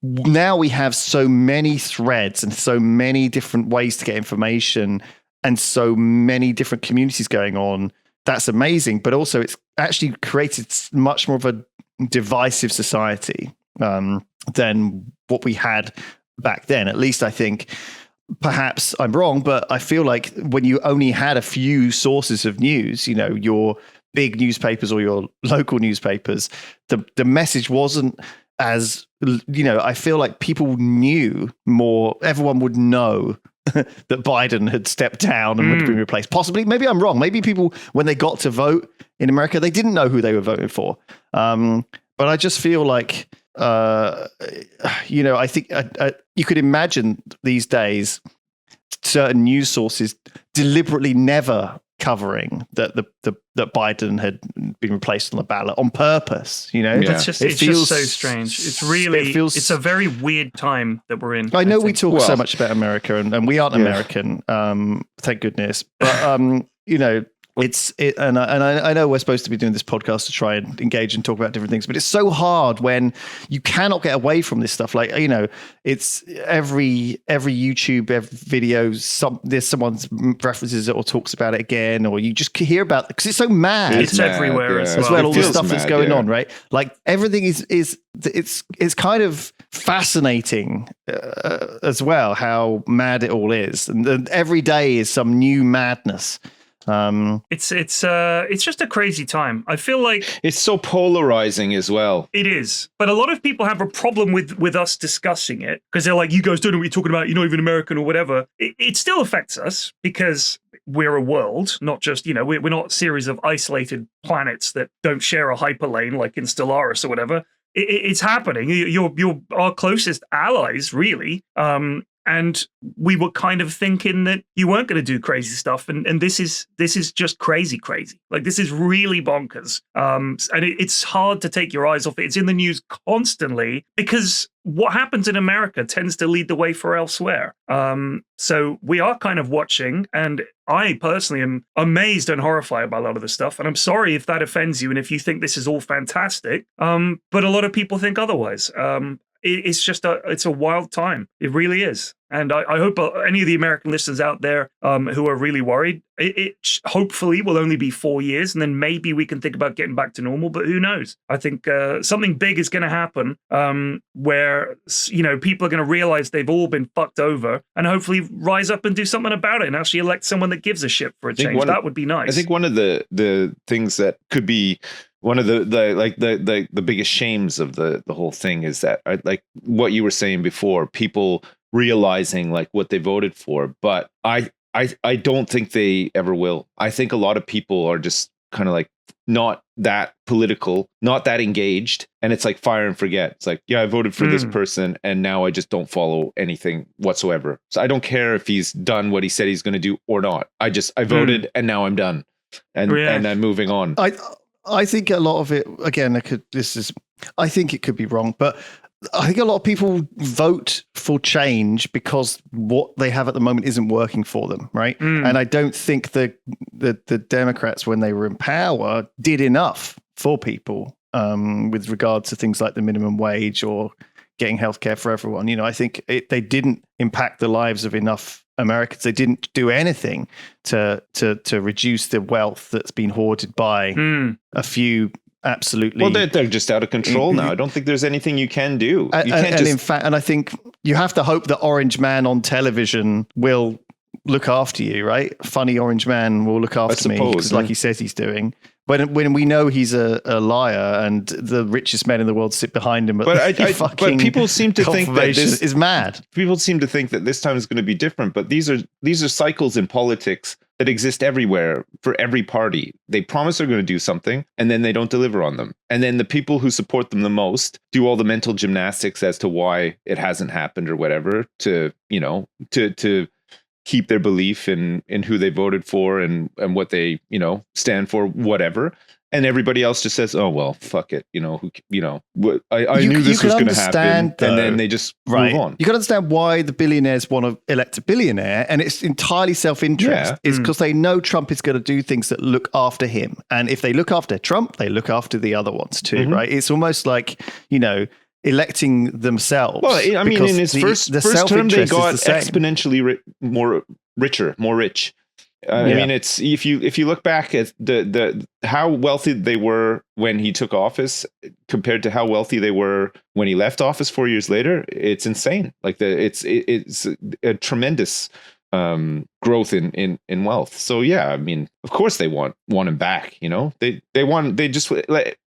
now we have so many threads and so many different ways to get information and so many different communities going on. That's amazing, but also it's actually created much more of a divisive society than what we had back then. At least I think, perhaps I'm wrong, but I feel like when you only had a few sources of news, your big newspapers or your local newspapers, the message wasn't as, I feel like people knew more, everyone would know that Biden had stepped down and would be replaced. Possibly, maybe I'm wrong. Maybe people, when they got to vote in America, they didn't know who they were voting for. But I just feel like, I think you could imagine these days certain news sources deliberately never covering that Biden had been replaced on the ballot on purpose. It's just so strange. It's really it's a very weird time that we're in. I know we talk so much about America, and we aren't American, thank goodness. But and I know we're supposed to be doing this podcast to try and engage and talk about different things, but it's so hard when you cannot get away from this stuff. Like, it's every YouTube video, there's someone's references it or talks about it again, or you just hear about it because it's so mad. It's everywhere as well. All the stuff that's going on, right? Like everything it's kind of fascinating as well how mad it all is, and every day is some new madness. It's just a crazy time. I feel like it's so polarizing as well. It is, but a lot of people have a problem with us discussing it because they're like, "You guys don't know what you're talking about. You're not even American or whatever." It still affects us because we're a world, not just we're not a series of isolated planets that don't share a hyperlane like in Stellaris or whatever. It's happening. You're our closest allies, really. And we were kind of thinking that you weren't going to do crazy stuff, and this is just crazy. Like, this is really bonkers. And it's hard to take your eyes off it. It's in the news constantly because what happens in America tends to lead the way for elsewhere. So we are kind of watching, and I personally am amazed and horrified by a lot of the stuff. And I'm sorry if that offends you, and if you think this is all fantastic. But a lot of people think otherwise. It's just it's a wild time. It really is. And I hope any of the American listeners out there who are really worried, it hopefully will only be 4 years, and then maybe we can think about getting back to normal. But who knows? I think something big is going to happen where people are going to realize they've all been fucked over, and hopefully rise up and do something about it, and actually elect someone that gives a shit for a change. That would be nice. I think one of the things that could be one of the biggest shames of the whole thing is that, like what you were saying before, people realizing like what they voted for, but I don't think they ever will. I think a lot of people are just kind of like not that political, not that engaged, and it's like fire and forget. It's like, yeah, I voted for this person, and now I just don't follow anything whatsoever. So I don't care if he's done what he said he's going to do or not. I voted, and now I'm done, and I'm moving on. I think a lot of it, again, I think it could be wrong, but I think a lot of people vote for change because what they have at the moment isn't working for them, right? And I don't think the Democrats, when they were in power, did enough for people with regard to things like the minimum wage or getting healthcare for everyone. I think they didn't impact the lives of enough Americans. They didn't do anything to reduce the wealth that's been hoarded by a few. Absolutely. Well, they're just out of control now. I don't think there's anything you can do. In fact, I think you have to hope that Orange Man on television will look after you, right? Funny Orange Man will look after me, because like he says he's doing. When we know he's a liar and the richest men in the world sit behind him, but people seem to think that this is mad. People seem to think that this time is going to be different, but these are cycles in politics that exist everywhere for every party. They promise they're going to do something, and then they don't deliver on them. And then the people who support them the most do all the mental gymnastics as to why it hasn't happened or whatever to keep their belief in who they voted for and what they, stand for, whatever. And everybody else just says, "Oh well, fuck it." I knew this was going to happen, and then they just move on. You can understand why the billionaires want to elect a billionaire, and it's entirely self-interest. It's because they know Trump is going to do things that look after him, and if they look after Trump, they look after the other ones too, right? It's almost like electing themselves. Well, I mean, in his first term, they got exponentially more rich. I mean, it's if you look back at the how wealthy they were when he took office compared to how wealthy they were when he left office 4 years later, it's insane. Like it's a tremendous growth in wealth. So yeah, I mean, of course they want him back. They just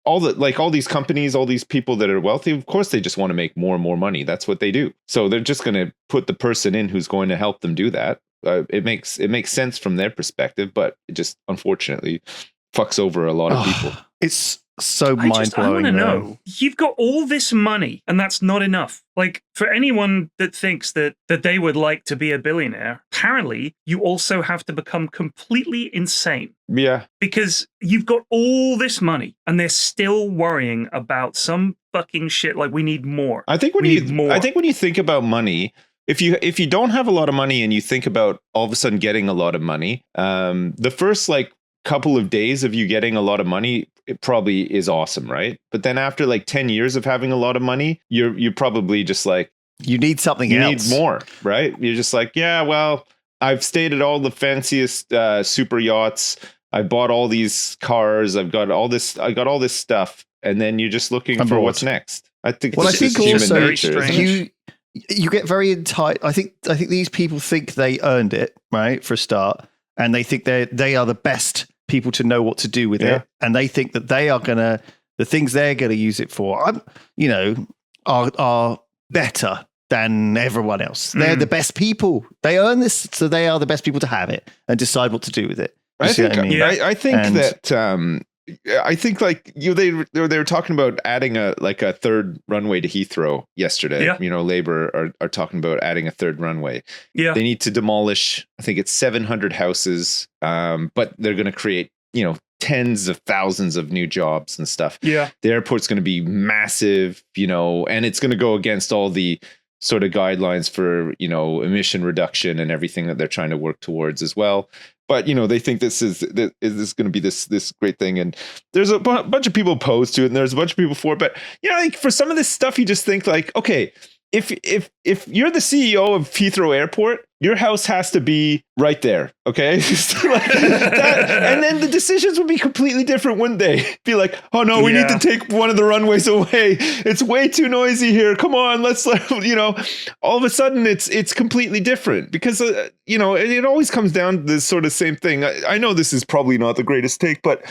all these companies, all these people that are wealthy. Of course, they just want to make more and more money. That's what they do. So they're just going to put the person in who's going to help them do that. It makes sense from their perspective, but it just unfortunately fucks over a lot of people. It's so mind blowing. I want to know. You've got all this money, and that's not enough. Like, for anyone that thinks that they would like to be a billionaire, apparently you also have to become completely insane. Yeah, because you've got all this money, and they're still worrying about some fucking shit. Like, we need more. I think when you think about money. If you don't have a lot of money and you think about all of a sudden getting a lot of money, the first couple of days of you getting a lot of money, it probably is awesome, right? But then after 10 years of having a lot of money, you're probably just like, you need something else. You need more, right? You're just like, yeah, well, I've stayed at all the fanciest super yachts. I bought all these cars. I got all this stuff, and then you're just looking for what's next. I think human nature. You get very entitled. I think these people think they earned it, right, for a start, and they think they are the best people to know what to do with it, and they think that they are the things they're gonna use it for, are better than everyone else. They're the best people. They earn this, so they are the best people to have it and decide what to do with it. I think they were talking about adding a third runway to Heathrow yesterday. Yeah. Labor are talking about adding a third runway. Yeah. They need to demolish, I think it's 700 houses, but they're going to create, tens of thousands of new jobs and stuff. Yeah. The airport's going to be massive, and it's going to go against all the sort of guidelines for, emission reduction and everything that they're trying to work towards as well. But, they think this is going to be this great thing. And there's a bunch of people opposed to it, and there's a bunch of people for it. But, for some of this stuff, you just think okay, if you're the CEO of Heathrow Airport, your house has to be right there, okay? And then the decisions would be completely different, wouldn't they? Be like, oh no, we need to take one of the runways away. It's way too noisy here. Come on, let's all of a sudden it's completely different because it always comes down to this sort of same thing. I know this is probably not the greatest take, but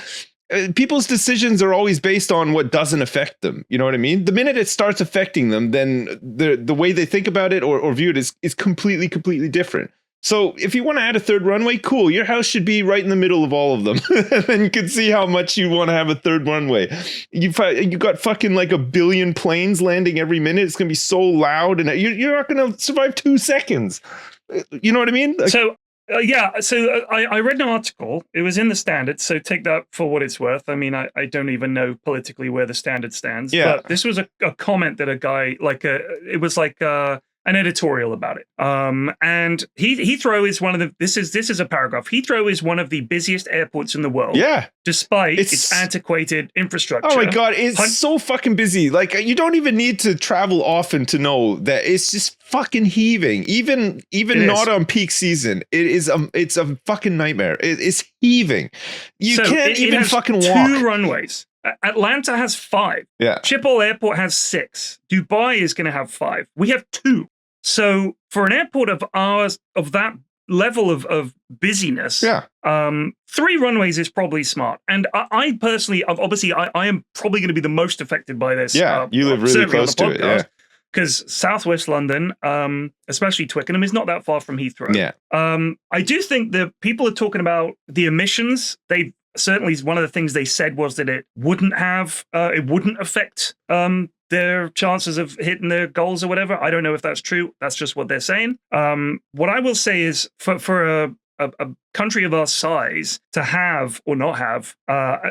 people's decisions are always based on what doesn't affect them. You know what I mean? The minute it starts affecting them, then the way they think about it or view it is completely different. So if you want to add a third runway, cool. Your house should be right in the middle of all of them. And then you can see how much you want to have a third runway. You got fucking like 1 billion planes landing every minute. It's going to be so loud and you're not going to survive 2 seconds. You know what I mean? So I read an article. It was in the Standard, so take that for what it's worth. I mean, I don't even know politically where the Standard stands. Yeah. But this was a comment that a guy, it was like an editorial about it. And Heathrow is one of the, this is a paragraph. Heathrow is one of the busiest airports in the world. Yeah. Despite its antiquated infrastructure. Oh my God, it's so fucking busy. Like, you don't even need to travel often to know that it's just fucking heaving. Even not on peak season. It's a fucking nightmare. It's heaving. You can't even fucking walk. 2 runways. Atlanta has 5. Yeah. Schiphol Airport has 6. Dubai is going to have 5. We have 2. So for an airport of ours, of that level of busyness, 3 runways is probably smart. And I personally, obviously, I am probably going to be the most affected by this. Yeah, you live really close to it. Yeah. Because Southwest London, especially Twickenham, is not that far from Heathrow. Yeah. I do think that people are talking about the emissions. They certainly, one of the things they said was that it wouldn't affect their chances of hitting their goals or whatever. I don't know if that's true. That's just what they're saying. What I will say is for a country of our size to have or not have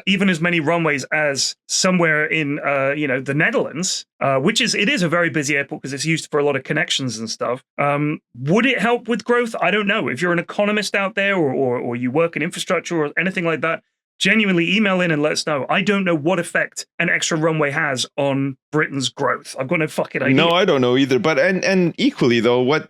even as many runways as somewhere in the Netherlands, which is a very busy airport because it's used for a lot of connections and stuff. Would it help with growth? I don't know. If you're an economist out there or you work in infrastructure or anything like that, genuinely email in and let us know. I don't know what effect an extra runway has on Britain's growth. I've got no fucking idea. No, I don't know either. But and equally though, what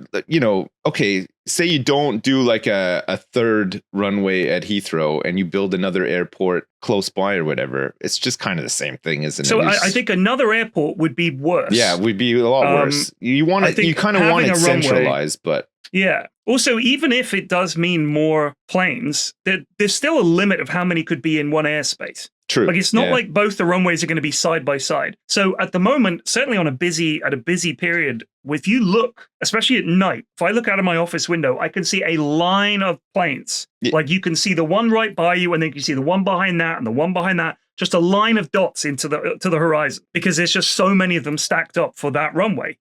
okay, say you don't do like a third runway at Heathrow and you build another airport close by or whatever. It's just kind of the same thing, isn't it? So I think another airport would be worse. Yeah, would be a lot worse. You want it, you kind of want it centralized, but yeah. Also, even if it does mean more planes, there's still a limit of how many could be in one airspace. True. Like, it's not like both the runways are going to be side by side. So at the moment, certainly at a busy period, if you look, especially at night, if I look out of my office window, I can see a line of planes. Yeah. Like, you can see the one right by you, and then you can see the one behind that and the one behind that. Just a line of dots to the horizon, because there's just so many of them stacked up for that runway.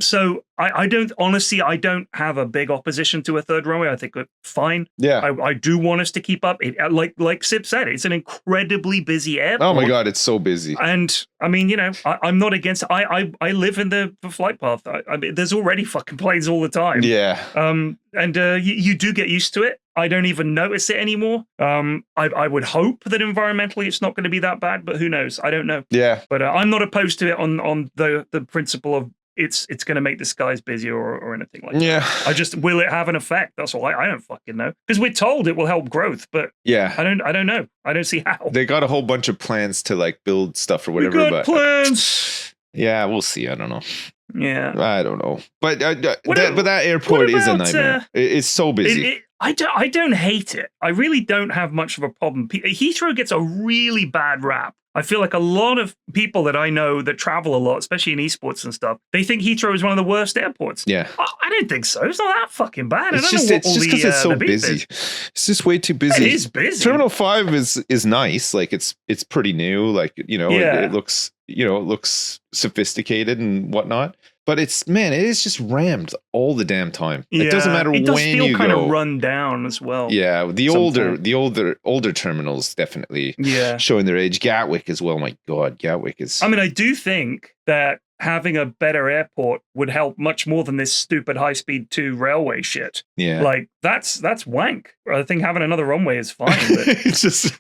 So I don't have a big opposition to a third runway. I think it's fine. Yeah. I do want us to keep up. It, like Sip said, it's an incredibly busy airport. Oh my God, it's so busy. And I mean, I'm not against it. I live in the flight path. I mean, there's already fucking planes all the time. Yeah. And you do get used to it. I don't even notice it anymore. I would hope that environmentally it's not going to be that bad, but who knows? I don't know. Yeah. But I'm not opposed to it on the principle of it's going to make the skies busier or anything like that. Yeah. Will it have an effect? That's all. I don't fucking know. Because we're told it will help growth, but yeah, I don't know. I don't see how. They got a whole bunch of plans to like build stuff or whatever. We got plans. Yeah, we'll see. I don't know. Yeah. I don't know. But that airport is a nightmare. It's so busy. I don't hate it. I really don't have much of a problem. Heathrow gets a really bad rap. I feel like a lot of people that I know that travel a lot, especially in esports and stuff, they think Heathrow is one of the worst airports. Yeah. I don't think so. It's not that fucking bad. It's just because it's so busy. It's just way too busy. It is busy. Terminal 5 is nice. Like it's pretty new. Like, it looks, it looks sophisticated and whatnot. But it is just rammed all the damn time. Yeah, it doesn't matter when you go. It does feel kind of run down as well. Yeah, the older terminals definitely showing their age. Gatwick as well. My God, Gatwick is. I mean, I do think that having a better airport would help much more than this stupid high-speed 2 railway shit. Yeah, like that's wank. I think having another runway is fine. But it's just.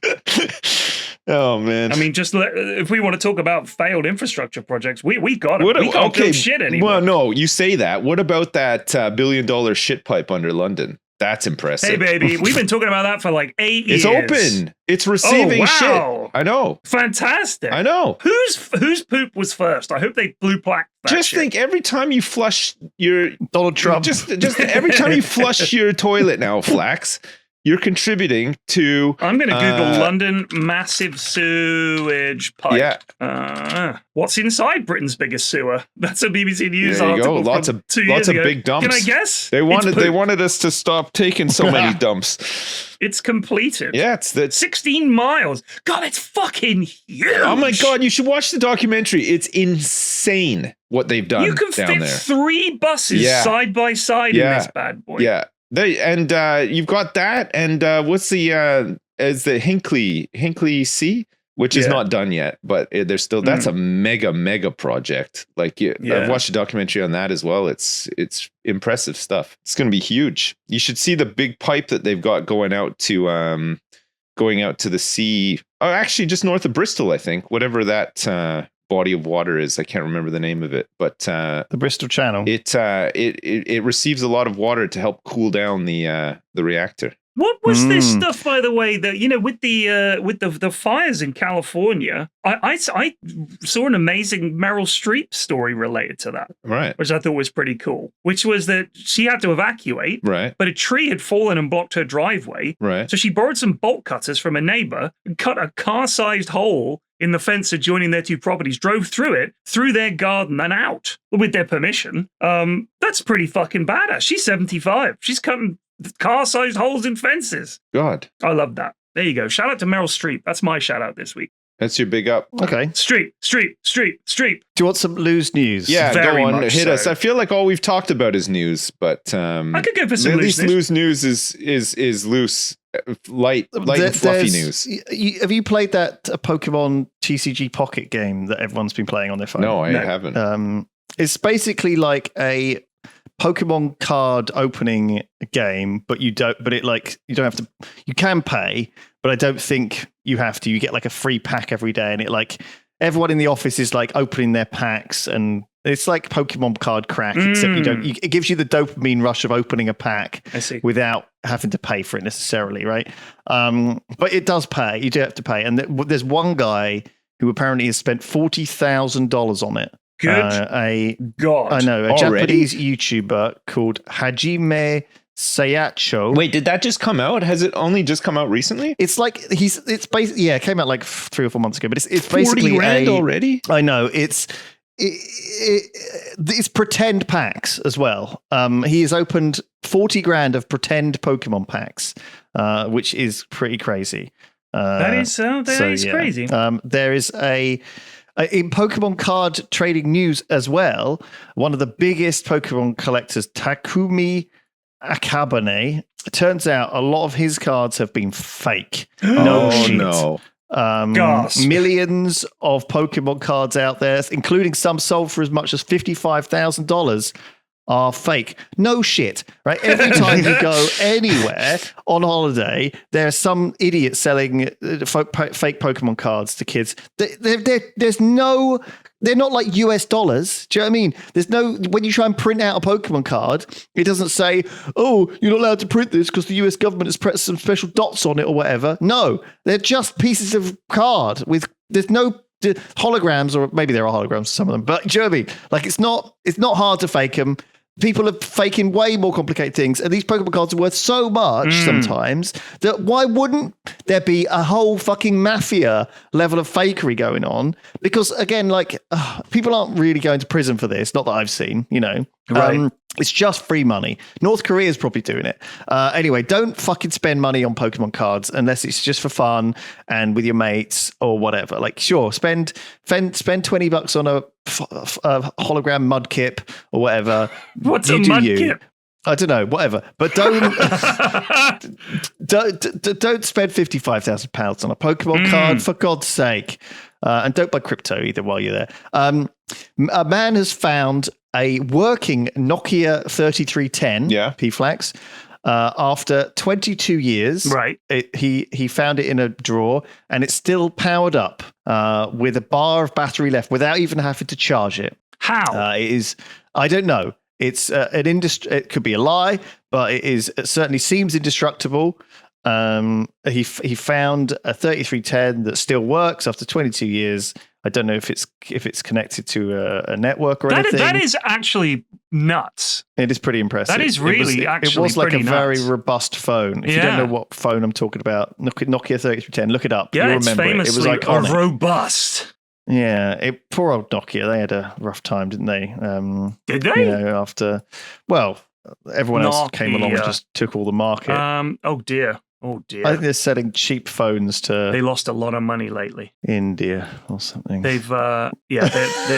Oh man. I mean, if we want to talk about failed infrastructure projects, we got it. We can't build shit anymore. Well, no, you say that. What about that $1 billion shit pipe under London? That's impressive. Hey, baby, we've been talking about that for like 8 years. It's open. It's receiving shit. I know. Fantastic. I know. Whose poop was first? I hope they blue plaque that Just shit. think, every time you flush your Donald Trump. Just every time you flush your toilet now, Flax, you're contributing to. I'm going to Google London massive sewage pipe. Yeah. What's inside Britain's biggest sewer? That's a BBC News There you article. go. Lots of big dumps. Can I guess? They wanted us to stop taking so many dumps. It's completed. Yeah, it's 16 miles. God, it's fucking huge. Oh my God, you should watch the documentary. It's insane what they've done. You can down fit there. 3 buses side by side in this bad boy. Yeah. You've got that, and what's the is the Hinkley C, which is not done yet, but there's still that's a mega project. Like I've watched a documentary on that as well. It's impressive stuff. It's going to be huge. You should see the big pipe that they've got going out to the sea. Oh, actually, just north of Bristol, I think. Whatever that body of water is, I can't remember the name of it, but the Bristol Channel. It receives a lot of water to help cool down the reactor. What was this stuff, by the way, that, with the fires in California? I saw an amazing Meryl Streep story related to that, right? Which I thought was pretty cool. Which was that she had to evacuate, right? But a tree had fallen and blocked her driveway, right? So she borrowed some bolt cutters from a neighbor and cut a car-sized hole in the fence adjoining their 2 properties, drove through it, through their garden and out with their permission. That's pretty fucking badass. She's 75. She's cutting car-sized holes in fences. God. I love that. There you go. Shout out to Meryl Streep. That's my shout out this week. That's your big up. Okay. Streep. Do you want some loose news? Yeah, Very go on. much Hit so. us. I feel like all we've talked about is news, but I could go for some at loose least news. loose news is loose, light and fluffy news. Have you played that Pokemon TCG Pocket game that everyone's been playing on their phone? No, I haven't. It's basically like a Pokemon card opening game, but you don't have to. You can pay, but I don't think you have to. You get like a free pack every day, and everyone in the office is like opening their packs, and it's like Pokemon card crack, except it gives you the dopamine rush of opening a pack without having to pay for it necessarily, right? But it does pay. You do have to pay, and there's one guy who apparently has spent $40,000 on it. Good God. I know, a Japanese YouTuber called Hajime Sayacho. Wait, did that just come out? Has it only just come out recently? It's like it's basically it came out like 3 or 4 months ago, but it's basically $40,000 already. I know it's pretend packs as well. He has opened 40 grand of pretend Pokemon packs, which is pretty crazy. That is crazy. There is in Pokemon card trading news as well, one of the biggest Pokemon collectors, Takumi Akabane, it turns out a lot of his cards have been fake. No shit. No. Millions of Pokemon cards out there, including some sold for as much as $55,000, are fake. No shit, right? Every time you go anywhere on holiday, there's some idiot selling fake Pokemon cards to kids. They're not like US dollars. Do you know what I mean? There's no, when you try and print out a Pokemon card, it doesn't say, oh, you're not allowed to print this because the US government has pressed some special dots on it or whatever. No, they're just pieces of card there's no holograms, or maybe there are holograms, some of them, but do you know what I mean? Like it's not hard to fake them. People are faking way more complicated things, and these Pokemon cards are worth so much sometimes that why wouldn't there be a whole fucking mafia level of fakery going on? Because again, like people aren't really going to prison for this. Not that I've seen, Right. It's just free money. North Korea's probably doing it. Anyway, don't fucking spend money on Pokemon cards unless it's just for fun and with your mates or whatever. Like, sure, spend $20 on a hologram mudkip or whatever. What's a mudkip? I don't know, whatever. But don't spend £55,000 on a Pokemon card, for God's sake. And don't buy crypto either while you're there. A man has found a working Nokia 3310 P-Flax After 22 years, Right. He found it in a drawer, and it's still powered up with a bar of battery left without even having to charge it. How? It is. I don't know. It's an industry. It could be a lie, but it certainly seems indestructible. He found a 3310 that still works after 22 years. I don't know if it's connected to a network or anything. That is actually nuts. It is pretty impressive. That is really it was like a very robust phone. If you don't know what phone I'm talking about, Nokia 3310, look it up. Yeah, You'll it's remember famously it. It was iconic. robust. Yeah, poor old Nokia. They had a rough time, didn't they? Did they? After, everyone else came along and just took all the market. Oh dear. I think they're selling cheap phones to. They lost a lot of money lately. India or something. They've they're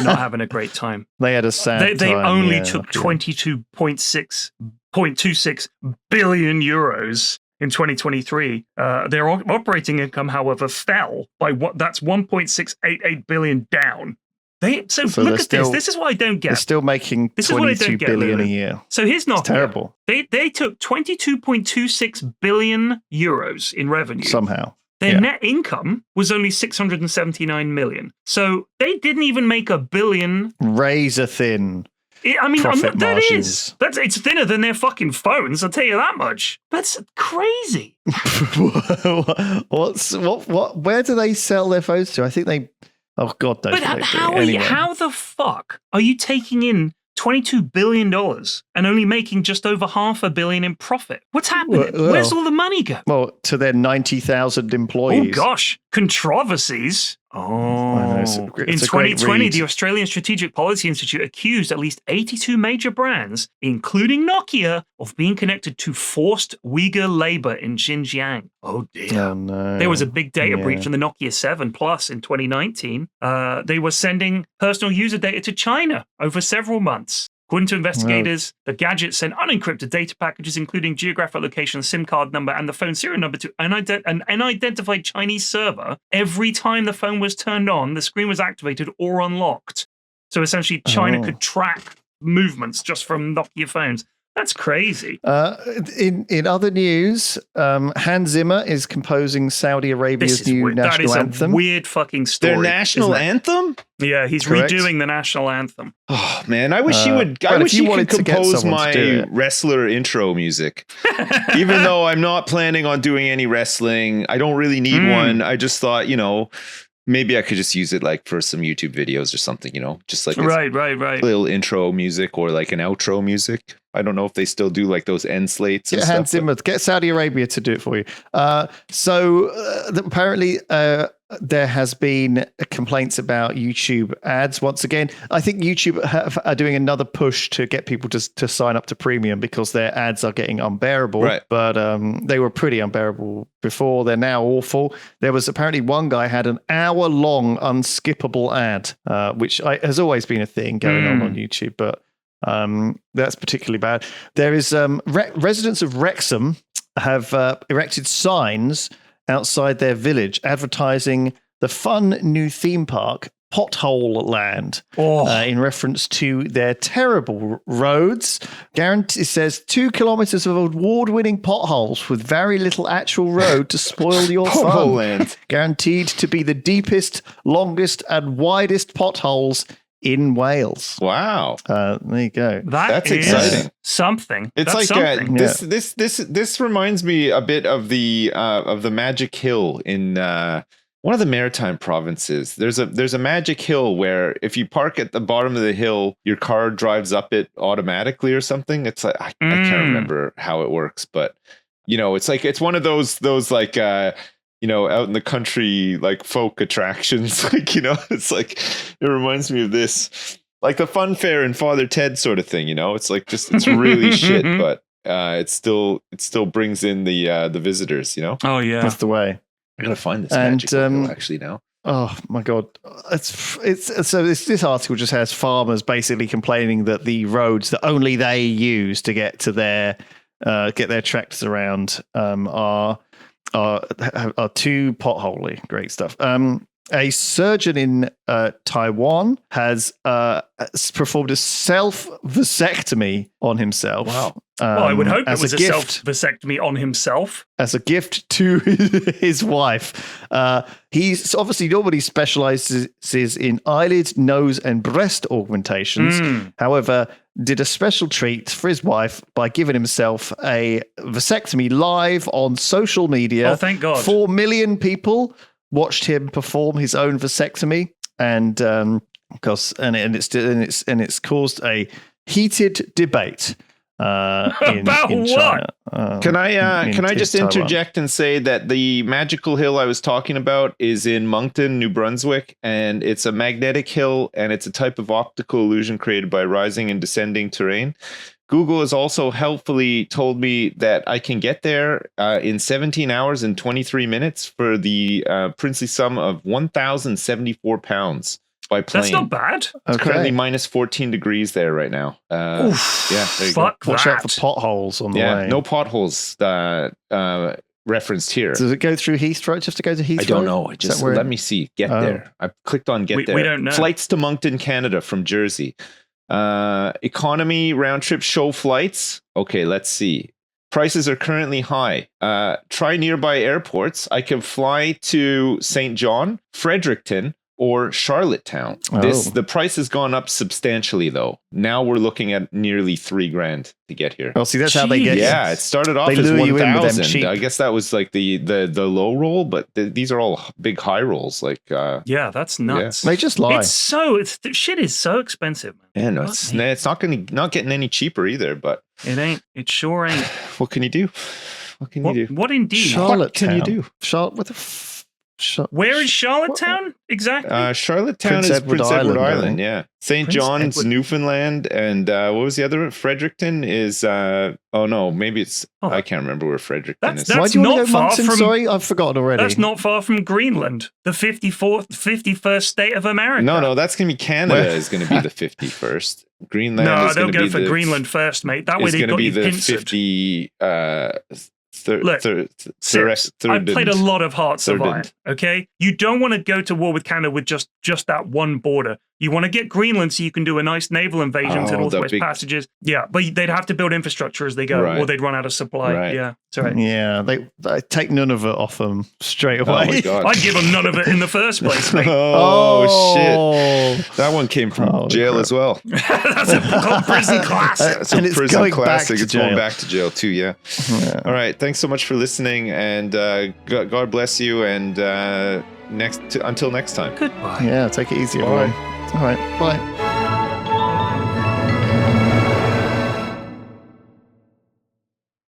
not having a great time. They had a sad They time. only took 22.26 billion euros in 2023. Their operating income, however, fell by that's 1.688 billion down. So look at this. This is what I don't get. They're still making 22 billion a year. So here's Nokia. It's terrible. They took 22.26 billion euros in revenue. Somehow. Their net income was only 679 million. So they didn't even make $1 billion. Razor thin. It's thinner than their fucking phones, I'll tell you that much. That's crazy. Where do they sell their phones to? I think they. Oh God, but how the fuck are you taking in $22 billion and only making just over $500 million in profit? What's happening? Where's all the money go? Well, to their 90,000 employees. Oh gosh, controversies. In 2020, the Australian Strategic Policy Institute accused at least 82 major brands, including Nokia, of being connected to forced Uyghur labor in Xinjiang. Oh dear. Oh, no. There was a big data breach in the Nokia 7 Plus in 2019. They were sending personal user data to China over several months. According to investigators, the gadget sent unencrypted data packages, including geographic location, SIM card number, and the phone serial number to an unidentified Chinese server. Every time the phone was turned on, the screen was activated or unlocked. So essentially, China could track movements just from Nokia phones. That's crazy. In other news, Hans Zimmer is composing Saudi Arabia's new national anthem. That is a weird fucking story. Their national anthem? Yeah, he's redoing the national anthem. Oh man, I wish he would. I wish he could compose my wrestler intro music. Even though I'm not planning on doing any wrestling, I don't really need one. I just thought, maybe I could just use it like for some YouTube videos or something, just like right. little intro music or like an outro music. I don't know if they still do like those end slates. Get Hans Zimmer, get Saudi Arabia to do it for you. Apparently there has been complaints about YouTube ads once again. I think YouTube are doing another push to get people to sign up to premium because their ads are getting unbearable. Right. But they were pretty unbearable before. They're now awful. There was apparently one guy had an hour-long unskippable ad, which has always been a thing going on YouTube, but that's particularly bad. There is residents of Wrexham have erected signs outside their village advertising the fun new theme park Pothole Land in reference to their terrible roads. It says 2 kilometers of award-winning potholes with very little actual road to spoil your fun. Land. Guaranteed to be the deepest, longest and widest potholes in Wales. Wow. There you go. That's exciting. Something. It's That's like something. This reminds me a bit of the Magic Hill in one of the maritime provinces. There's a Magic Hill where if you park at the bottom of the hill, your car drives up it automatically or something. It's like I can't remember how it works, but it's one of those like out in the country, like folk attractions, it's like, it reminds me of this, like the fun fair and Father Ted sort of thing, it's like, it's really shit, but it still brings in the visitors, Oh yeah. That's the way. I gotta find this magic logo actually now. Oh my God. This article just has farmers basically complaining that the roads that only they use to get to get their tractors around, are too potholy. Great stuff. A surgeon in Taiwan has performed a self-vasectomy on himself. Wow. Well, I would hope it as was a gift. self-vasectomy on himself. As a gift to his wife. He's obviously nobody specializes in eyelid, nose, and breast augmentations. However, did a special treat for his wife by giving himself a vasectomy live on social media. Oh, thank God. 4 million people watched him perform his own vasectomy, and it's caused a heated debate. About in what? China. Can I just Taiwan. interject and say that the magical hill I was talking about is in Moncton, New Brunswick, and it's a magnetic hill, and it's a type of optical illusion created by rising and descending terrain. Google has also helpfully told me that I can get there in 17 hours and 23 minutes for the princely sum of 1,074 pounds. By plane. That's not bad. It's currently minus 14 degrees there right now. Oof, yeah, there you fuck go. Watch that. out for potholes on the way. No potholes referenced here. Does it go through Heathrow? Just to go to Heathrow? I don't know. Let me see. Get there. I clicked on get there. We don't know. Flights to Moncton, Canada from Jersey. Economy round trip show flights. Okay, let's see. Prices are currently high. Try nearby airports. I can fly to St. John, Fredericton, or Charlottetown. The price has gone up substantially though. Now we're looking at nearly $3,000 to get here. Oh, see, that's how they get you. Yeah, it started off as 1,000. I guess that was like the low roll, but these are all big high rolls. Like, yeah, that's nuts. They just lie. Shit is so expensive, man. Yeah, no, it's not getting any cheaper either. But it ain't. It sure ain't. What can you do? What can you do? What indeed? Charlottetown. What can you do? Where is Charlottetown exactly? Charlottetown is Prince Edward Island. Yeah, St. John's, Newfoundland, and what was the other? Fredericton is. Maybe it's. I can't remember where Fredericton is. Why do you want to go Moncton? Sorry, I've forgotten already. That's not far from Greenland, the 51st state of America. No, that's going to be Canada. Is going to be the 51st. Greenland. No, is don't go for Greenland first, mate. That way they got you pincered. 50. Look, I played a lot of Hearts of Iron, okay? You don't want to go to war with Canada with just that one border. You want to get Greenland so you can do a nice naval invasion to Northwest Passages. Yeah, but they'd have to build infrastructure as they go, or they'd run out of supply. Right. Yeah, that's right. Yeah, they take none of it off them straight away. Oh my God. I'd give them none of it in the first place, mate. Shit. That one came from jail as well. That's a prison classic. That's a prison classic. It's going back to jail too, yeah. All right, thanks so much for listening, and God bless you, and until next time. Goodbye. Yeah, take it easy, everyone. All right, bye.